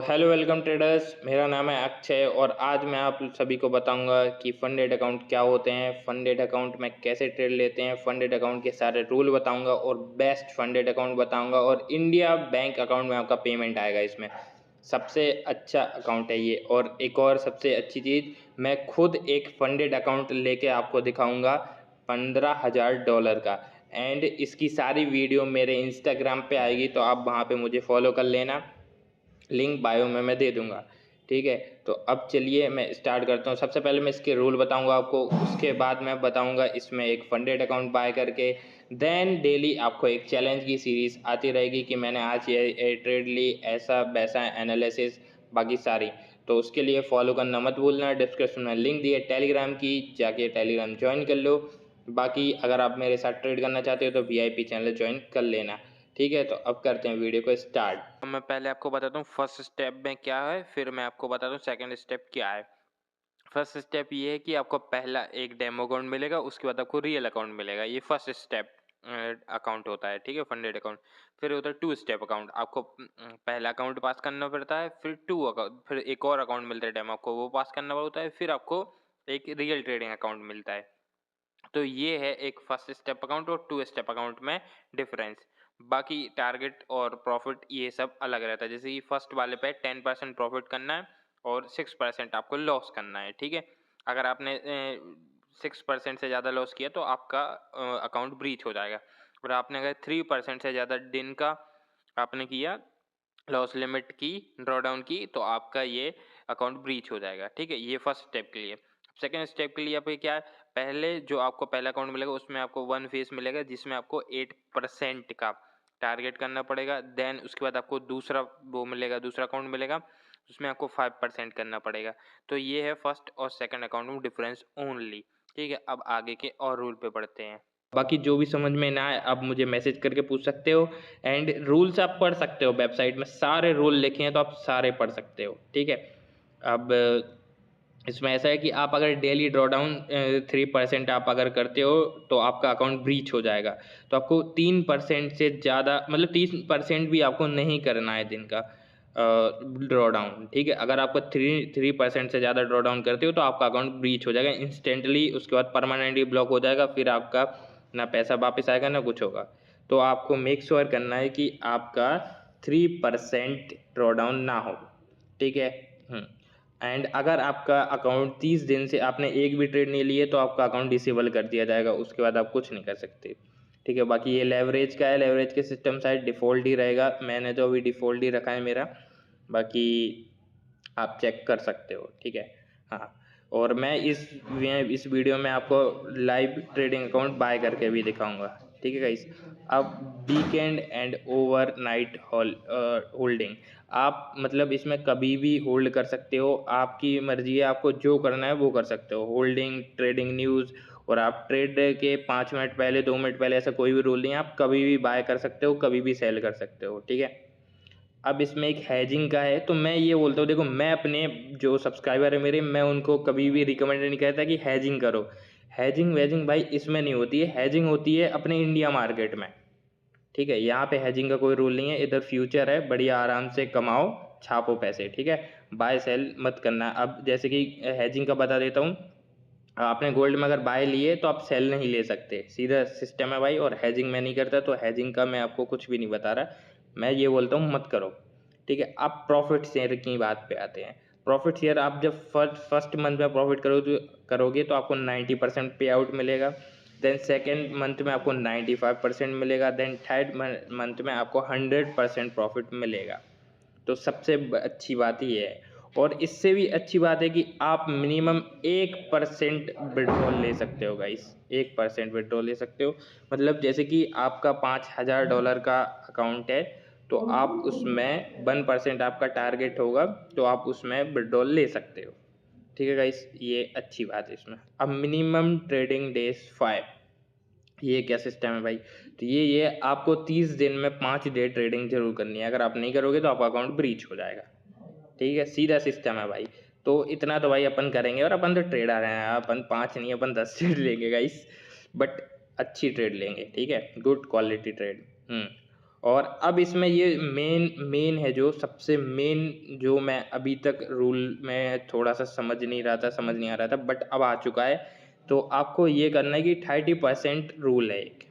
Hello welcome traders. मेरा नाम है अक्षय और आज मैं आप सभी को बताऊंगा कि फंडेड अकाउंट क्या होते हैं, फंडेड अकाउंट में कैसे ट्रेड लेते हैं, फंडेड अकाउंट के सारे रूल बताऊंगा और बेस्ट फंडेड अकाउंट बताऊंगा और इंडिया बैंक अकाउंट में आपका पेमेंट आएगा। इसमें सबसे अच्छा अकाउंट है ये। और एक और सबसे अच्छी चीज़, मैं खुद एक फंडेड अकाउंट लेके आपको दिखाऊंगा $15,000 का। एंड इसकी सारी वीडियो मेरे इंस्टाग्राम पे आएगी, तो आप वहाँ पे मुझे फॉलो कर लेना, लिंक बायो में मैं दे दूंगा। ठीक है, तो अब चलिए मैं स्टार्ट करता हूँ। सबसे पहले मैं इसके रूल बताऊंगा आपको, उसके बाद मैं बताऊंगा इसमें एक फंडेड अकाउंट बाय करके। देन डेली आपको एक चैलेंज की सीरीज आती रहेगी कि मैंने आज ये ट्रेड ली, ऐसा वैसा एनालिसिस बाकी सारी। तो उसके लिए फॉलो करना मत भूलना। डिस्क्रिप्शन में लिंक दी है टेलीग्राम की, जाके टेलीग्राम ज्वाइन कर लो। बाकी अगर आप मेरे साथ ट्रेड करना चाहते हो तो वीआईपी चैनल ज्वाइन कर लेना। ठीक है, तो अब करते हैं वीडियो को स्टार्ट। मैं पहले आपको बताता हूँ फर्स्ट स्टेप में क्या है, फिर मैं आपको बताता हूँ सेकंड स्टेप क्या है। फर्स्ट स्टेप ये है कि आपको पहला एक डेमो अकाउंट मिलेगा, उसके बाद आपको रियल अकाउंट मिलेगा। ये फर्स्ट स्टेप अकाउंट होता है, ठीक है, फंडेड अकाउंट। फिर होता है टू स्टेप अकाउंट। आपको पहला अकाउंट पास करना पड़ता है, फिर टू अकाउंट, फिर एक और अकाउंट मिलता है डेमो, आपको वो पास करना पड़ता है, फिर आपको एक रियल ट्रेडिंग अकाउंट मिलता है। तो ये है एक फर्स्ट स्टेप अकाउंट और टू स्टेप अकाउंट में डिफरेंस। बाकी टारगेट और प्रॉफिट ये सब अलग रहता है। जैसे कि फर्स्ट वाले पे 10% प्रॉफिट करना है और 6% आपको लॉस करना है। ठीक है, अगर आपने 6% से ज़्यादा लॉस किया तो आपका अकाउंट ब्रीच हो जाएगा। और आपने अगर 3% से ज़्यादा दिन का आपने किया, लॉस लिमिट की ड्रॉ डाउन की, तो आपका ये अकाउंट ब्रीच हो जाएगा। ठीक है, ये फर्स्ट स्टेप के लिए। सेकेंड स्टेप के लिए आप क्या है, पहले जो आपको पहला अकाउंट मिलेगा उसमें आपको वन फेस मिलेगा, जिसमें आपको 8% का टारगेट करना पड़ेगा। देन उसके बाद आपको दूसरा वो मिलेगा, दूसरा अकाउंट मिलेगा, उसमें आपको 5% करना पड़ेगा। तो ये है फर्स्ट और सेकेंड अकाउंट में डिफरेंस ओनली। ठीक है, अब आगे के और रूल पे पढ़ते हैं। बाकी जो भी समझ में ना आए आप मुझे मैसेज करके पूछ सकते हो। एंड रूल्स आप पढ़ सकते हो, वेबसाइट में सारे रूल लिखे हैं तो आप सारे पढ़ सकते हो। ठीक है, अब इसमें ऐसा है कि आप अगर डेली ड्रॉडाउन 3% आप अगर करते हो तो आपका अकाउंट ब्रीच हो जाएगा। तो आपको 3% से ज़्यादा, मतलब 3% भी आपको नहीं करना है दिन का ड्रॉडाउन। ठीक है, अगर आपको 3% से ज़्यादा ड्रॉडाउन करते हो तो आपका अकाउंट ब्रीच हो जाएगा इंस्टेंटली। उसके बाद परमानेंटली ब्लॉक हो जाएगा, फिर आपका ना पैसा वापस आएगा ना कुछ होगा। तो आपको मेक श्योर करना है कि आपका 3% ड्रॉडाउन ना हो। ठीक है। एंड अगर आपका अकाउंट 30 दिन से आपने एक भी ट्रेड नहीं लिए तो आपका अकाउंट डिसेबल कर दिया जाएगा, उसके बाद आप कुछ नहीं कर सकते। ठीक है, बाकी ये लेवरेज का है, लेवरेज के सिस्टम शायद डिफ़ॉल्ट ही रहेगा, मैंने तो अभी डिफ़ॉल्ट ही रखा है मेरा। बाकी आप चेक कर सकते हो। ठीक है, हाँ। और मैं इस वीडियो में आपको लाइव ट्रेडिंग अकाउंट बाय करके भी दिखाऊंगा। ठीक है गाइस। अब वीकेंड एंड ओवरनाइट होल्डिंग, आप मतलब इसमें कभी भी होल्ड कर सकते हो, आपकी मर्जी है, आपको जो करना है वो कर सकते हो। होल्डिंग, ट्रेडिंग न्यूज़, और आप ट्रेड के 5 मिनट पहले, 2 मिनट पहले, ऐसा कोई भी रूल नहीं है, आप कभी भी बाय कर सकते हो, कभी भी सेल कर सकते हो। ठीक है, अब इसमें एक हैजिंग का है, तो मैं ये बोलता हूँ, देखो मैं अपने जो सब्सक्राइबर है मेरे, मैं उनको कभी भी रिकमेंड नहीं करता कि हैजिंग करो। हैजिंग वैजिंग भाई इसमें नहीं होती है, हैजिंग होती है अपने इंडिया मार्केट में। ठीक है, यहाँ पे हैजिंग का कोई रूल नहीं है, इधर फ्यूचर है, बढ़िया आराम से कमाओ, छापो पैसे। ठीक है, बाय सेल मत करना। अब जैसे कि हैजिंग का बता देता हूँ, आपने गोल्ड में अगर बाय लिए तो आप सेल नहीं ले सकते, सीधा सिस्टम है भाई। और हैजिंग मैं नहीं करता, तो हैजिंग का मैं आपको कुछ भी नहीं बता रहा, मैं ये बोलता हूँ मत करो। ठीक है, अब प्रॉफिट शेयर की बात पे आते हैं। प्रॉफिट शेयर, आप जब फर्स्ट मंथ में प्रॉफिट करोगे तो आपको 90% पे आउट मिलेगा। देन सेकेंड मंथ में आपको 95% मिलेगा। देन थर्ड मंथ में आपको 100% प्रॉफिट मिलेगा। तो सबसे अच्छी बात ये है। और इससे भी अच्छी बात है कि आप मिनिमम 1% विड्रॉल ले सकते हो गाइस, 1% विड्रॉल ले सकते हो। मतलब जैसे कि आपका $5,000 का अकाउंट है, तो आप उसमें 1% आपका टारगेट होगा, तो आप उसमें विड्रॉल ले सकते हो। ठीक है गाइस, ये अच्छी बात है इसमें। अब मिनिमम ट्रेडिंग डेज 5, ये क्या सिस्टम है भाई, तो ये आपको 30 दिन में 5 डे ट्रेडिंग जरूर करनी है, अगर आप नहीं करोगे तो आपका अकाउंट ब्रीच हो जाएगा। ठीक है, सीधा सिस्टम है भाई। तो इतना तो भाई अपन करेंगे, और अपन तो ट्रेडर हैं, अपन 5 नहीं, अपन 10 ट्रेड लेंगे गाइस, बट अच्छी ट्रेड लेंगे। ठीक है, गुड क्वालिटी ट्रेड। और अब इसमें ये मेन है, जो सबसे मेन, जो मैं अभी तक रूल में थोड़ा सा समझ नहीं आ रहा था, बट अब आ चुका है। तो आपको ये करना है कि 30% रूल है एक।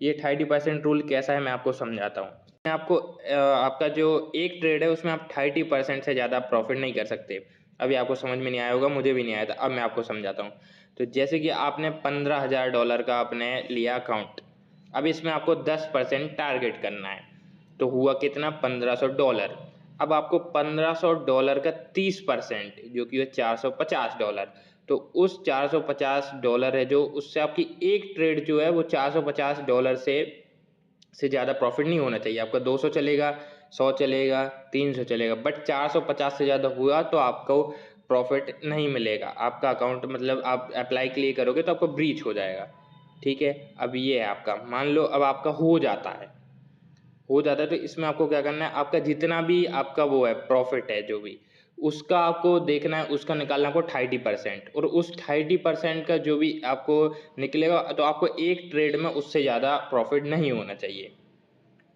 ये 30% रूल कैसा है मैं आपको समझाता हूँ। मैं आपको आपका जो एक ट्रेड है उसमें आप 30% से ज़्यादा प्रॉफिट नहीं कर सकते। अभी आपको समझ में नहीं आया होगा, मुझे भी नहीं आया था, अब मैं आपको समझाता हूँ। तो जैसे कि आपने $15,000 का आपने लिया अकाउंट, अब इसमें आपको 10% टारगेट करना है। तो हुआ कितना, $1500। अब आपको $1500 का 30% जो कि है $450। तो उस $450 है जो, उससे आपकी एक ट्रेड जो है वो $450 से ज़्यादा प्रॉफिट नहीं होना चाहिए। आपका 200 चलेगा, 100 चलेगा, 300 चलेगा, बट 450 से ज़्यादा हुआ तो आपको प्रॉफिट नहीं मिलेगा। आपका अकाउंट, मतलब आप अप्लाई के लिए करोगे तो आपको ब्रीच हो जाएगा। ठीक है, अब ये है आपका, मान लो अब आपका हो जाता है तो इसमें आपको क्या करना है, आपका जितना भी आपका वो है प्रॉफिट है जो भी, उसका आपको देखना है, उसका निकालना है आपको 30%। और उस 30% का जो भी आपको निकलेगा तो आपको एक ट्रेड में उससे ज़्यादा प्रॉफिट नहीं होना चाहिए।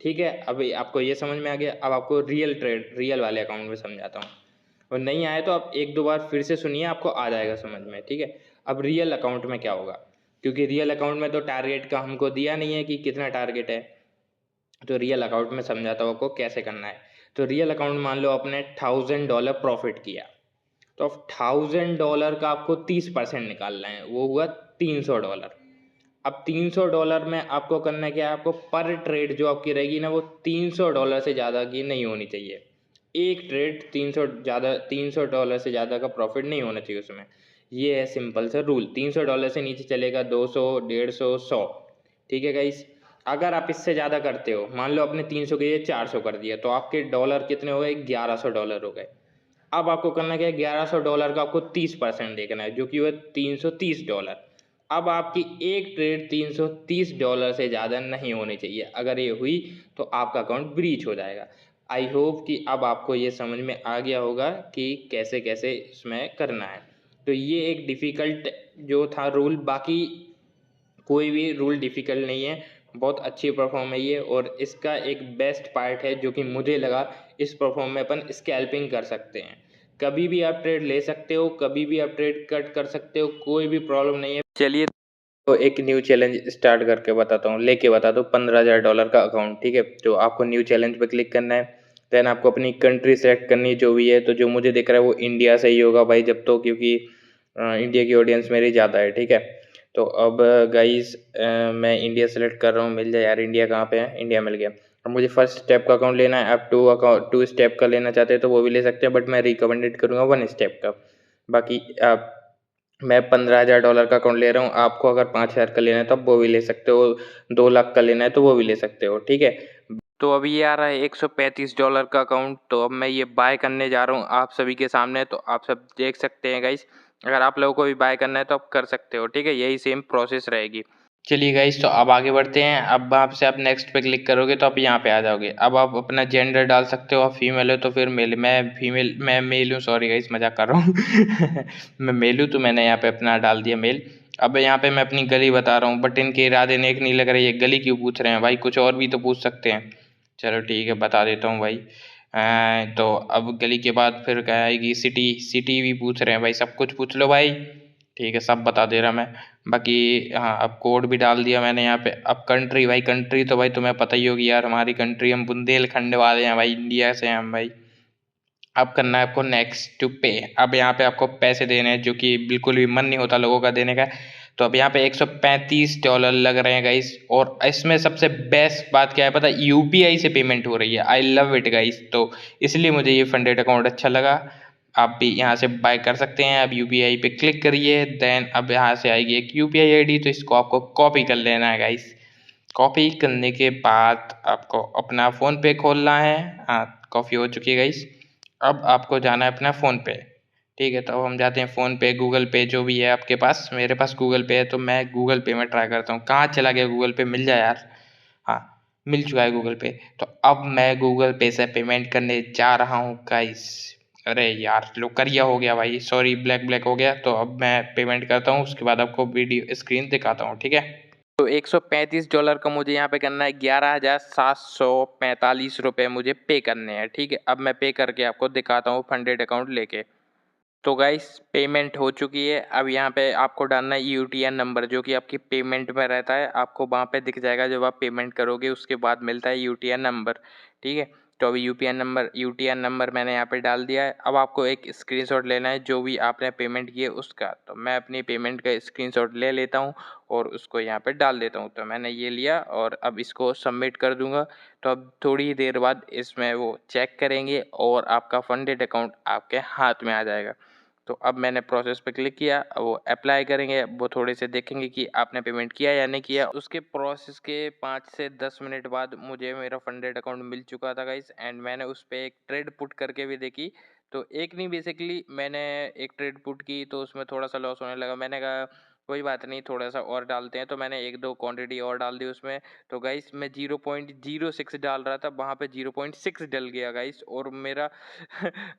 ठीक है, अभी आपको ये समझ में आ गया। अब आपको रियल वाले अकाउंट में समझाता हूँ, और नहीं आए तो आप एक दो बार फिर से सुनिए, आपको आ जाएगा समझ में। ठीक है, अब रियल अकाउंट में क्या होगा, क्योंकि रियल अकाउंट में तो टारगेट का हमको दिया नहीं है कि कितना टारगेट है। तो रियल अकाउंट में समझाता हूँ आपको कैसे करना है। तो रियल अकाउंट, मान लो आपने $1000 प्रॉफिट किया, तो अब $1000 का आपको 30% निकालना है, वो हुआ $300। अब $300 में आपको करना क्या है, आपको पर ट्रेड जो आपकी रहेगी ना, वो $300 से ज़्यादा की नहीं होनी चाहिए। एक ट्रेड $300 से ज़्यादा का प्रॉफिट नहीं होना चाहिए उसमें। ये है सिंपल सा रूल। $300 से नीचे चलेगा 200, 150, 100। ठीक है गाइस, अगर आप इससे ज़्यादा करते हो, मान लो आपने 300 के लिए 400 कर दिया, तो आपके डॉलर कितने हो गए, $1100 हो गए। अब आपको करना क्या है, $1100 का आपको 30% देखना है, जो कि हुआ $330। अब आपकी एक ट्रेड $330 से ज़्यादा नहीं होनी चाहिए। अगर ये हुई तो आपका अकाउंट ब्रीच हो जाएगा। आई होप कि अब आपको ये समझ में आ गया होगा कि कैसे कैसे इसमें करना है। तो ये एक डिफ़िकल्ट जो था रूल, बाकी कोई भी रूल डिफ़िकल्ट नहीं है, बहुत अच्छी परफॉर्म है ये। और इसका एक बेस्ट पार्ट है जो कि मुझे लगा, इस परफॉर्म में अपन स्कैल्पिंग कर सकते हैं। कभी भी आप ट्रेड ले सकते हो, कभी भी आप ट्रेड कट कर सकते हो, कोई भी प्रॉब्लम नहीं है। चलिए, तो एक न्यू चैलेंज स्टार्ट करके बताता हूँ, लेके बताता हूँ। $15,000 का अकाउंट, ठीक है। तो आपको न्यू चैलेंज पे क्लिक करना है, देन आपको अपनी कंट्री सेलेक्ट करनी है जो भी है। तो जो मुझे दिख रहा है वो इंडिया से ही होगा भाई, जब तो, क्योंकि इंडिया की ऑडियंस मेरी ज़्यादा है। ठीक है, तो अब गाइस मैं इंडिया सेलेक्ट कर रहा हूँ। मिल जाए यार, इंडिया कहाँ पे है, इंडिया मिल गया। अब मुझे फर्स्ट स्टेप का अकाउंट लेना है। आप टू स्टेप का लेना चाहते हैं तो वो भी ले सकते हैं, बट मैं रिकमेंडेड करूँगा 1 स्टेप का। बाकी आप, मैं $15,000 का अकाउंट ले रहा हूँ, आपको अगर 5,000 का लेना है तो आप वो भी ले सकते हो, 2 लाख का लेना है तो वो भी ले सकते हो। ठीक है, तो अभी ये आ रहा है $135 का अकाउंट। तो अब मैं ये बाय करने जा रहा हूँ आप सभी के सामने, तो आप सब देख सकते हैं गाइस। अगर आप लोगों को भी बाय करना है तो आप कर सकते हो। ठीक है, यही सेम प्रोसेस रहेगी। चलिए गाइस, तो अब आगे बढ़ते हैं। अब वहाँ से आप नेक्स्ट पे क्लिक करोगे तो आप यहाँ पे आ जाओगे। अब आप अपना जेंडर डाल सकते हो, आप फीमेल हो तो फिर मेल, मैं मेल हूँ, सॉरी गाइस मजाक कर रहा हूँ मैं मेल हूँ तो मैंने यहाँ पे अपना डाल दिया मेल। अब यहाँ पे मैं अपनी गली बता रहा हूँ, बट इनके इरादे नेक नहीं लग रहे, ये गली क्यों पूछ रहे हैं भाई, कुछ और भी तो पूछ सकते हैं। चलो ठीक है, बता देता हूँ भाई। तो अब गली के बाद फिर क्या आएगी, सिटी। सिटी भी पूछ रहे हैं भाई, सब कुछ पूछ लो भाई। ठीक है, सब बता दे रहा मैं। बाकी हाँ, अब कोड भी डाल दिया मैंने यहाँ पे। अब कंट्री भाई, कंट्री तो भाई तुम्हें पता ही होगी यार, हमारी कंट्री, हम बुंदेलखंड वाले हैं भाई, इंडिया से हैं हम भाई। अब करना है आपको नेक्स्ट टू पे। अब यहाँ पे आपको पैसे देने हैं, जो कि बिल्कुल भी मन नहीं होता लोगों का देने का। तो अब यहाँ पे $135 लग रहे हैं गाइस। और इसमें सबसे बेस्ट बात क्या है पता है, यूपीआई से पेमेंट हो रही है। आई लव इट गाइस, तो इसलिए मुझे ये फंडेड अकाउंट अच्छा लगा। आप भी यहाँ से बाय कर सकते हैं। अब यूपीआई पे क्लिक करिए, देन अब यहाँ से आएगी एक यूपीआई आईडी, तो इसको आपको कॉपी कर लेना है गाइस। कॉपी करने के बाद आपको अपना फ़ोन पे खोलना है। हाँ, कॉपी हो चुकी है गाइस। अब आपको जाना है अपना फ़ोन पे। ठीक है, तो अब हम जाते हैं फ़ोन पे, गूगल पे, जो भी है आपके पास। मेरे पास गूगल पे है तो मैं गूगल पे में ट्राई करता हूँ। कहाँ चला गया गूगल पे, मिल जाए यार। हाँ, मिल चुका है गूगल पे। तो अब मैं गूगल पे से पेमेंट करने जा रहा हूँ गाइस। अरे यार, लो करिया हो गया भाई, सॉरी, ब्लैक ब्लैक हो गया। तो अब मैं पेमेंट करता हूँ, उसके बाद आपको वीडियो स्क्रीन दिखाता हूँ। ठीक है। तो $135 का मुझे यहाँ पे करना है, 11,745 रुपये मुझे पे करने हैं, ठीक है। अब मैं पे करके आपको दिखाता हूँ फंडेड अकाउंट लेके। तो गाइस पेमेंट हो चुकी है। अब यहाँ पे आपको डालना है यूटीएन नंबर, जो कि आपकी पेमेंट में रहता है, आपको वहाँ पे दिख जाएगा जब आप पेमेंट करोगे, उसके बाद मिलता है यूटीएन नंबर, ठीक है। तो अभी यूटीएन नंबर मैंने यहाँ पे डाल दिया है। अब आपको एक स्क्रीनशॉट लेना है जो भी आपने पेमेंट किए उसका। तो मैं अपनी पेमेंट का स्क्रीनशॉट ले लेता हूँ और उसको यहाँ पे डाल देता हूँ। तो मैंने ये लिया और अब इसको सबमिट कर दूंगा। तो अब थोड़ी ही देर बाद इसमें वो चेक करेंगे और आपका फंडेड अकाउंट आपके हाथ में आ जाएगा। तो अब मैंने प्रोसेस पे क्लिक किया, वो अप्लाई करेंगे, वो थोड़े से देखेंगे कि आपने पेमेंट किया या नहीं किया। उसके प्रोसेस के 5 से 10 मिनट बाद मुझे मेरा फंडेड अकाउंट मिल चुका था गाइस, एंड मैंने उस पर एक ट्रेड पुट करके भी देखी। तो एक नहीं, बेसिकली मैंने एक ट्रेड पुट की तो उसमें थोड़ा सा लॉस होने लगा। मैंने कहा कोई बात नहीं, थोड़ा सा और डालते हैं, तो मैंने 1-2 क्वांटिटी और डाल दी उसमें। तो गाइस मैं 0.06 डाल रहा था, वहाँ पे 0.6 डल गया गाइस, और मेरा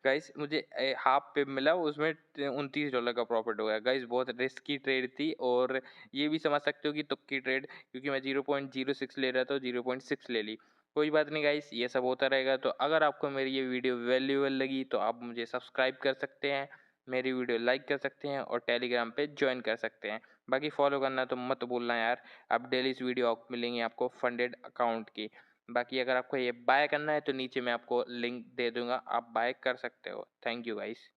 गाइस मुझे हाफ पे मिला, उसमें $29 का प्रॉफिट हो गया गाइस। बहुत रिस्की ट्रेड थी, और ये भी समझ सकते हो कि तुक्की ट्रेड, क्योंकि मैं 0.06 ले रहा था, 0.6 ले ली। कोई बात नहीं गाइस, ये सब होता रहेगा। तो अगर आपको मेरी ये वीडियो वैल्यूएबल लगी तो आप मुझे सब्सक्राइब कर सकते हैं, मेरी वीडियो लाइक कर सकते हैं और टेलीग्राम पे ज्वाइन कर सकते हैं। बाकी फॉलो करना तो मत भूलना यार। अब डेली वीडियो मिलेंगी आपको फंडेड अकाउंट की। बाकी अगर आपको ये बाय करना है तो नीचे मैं आपको लिंक दे दूंगा, आप बाय कर सकते हो। Thank you guys.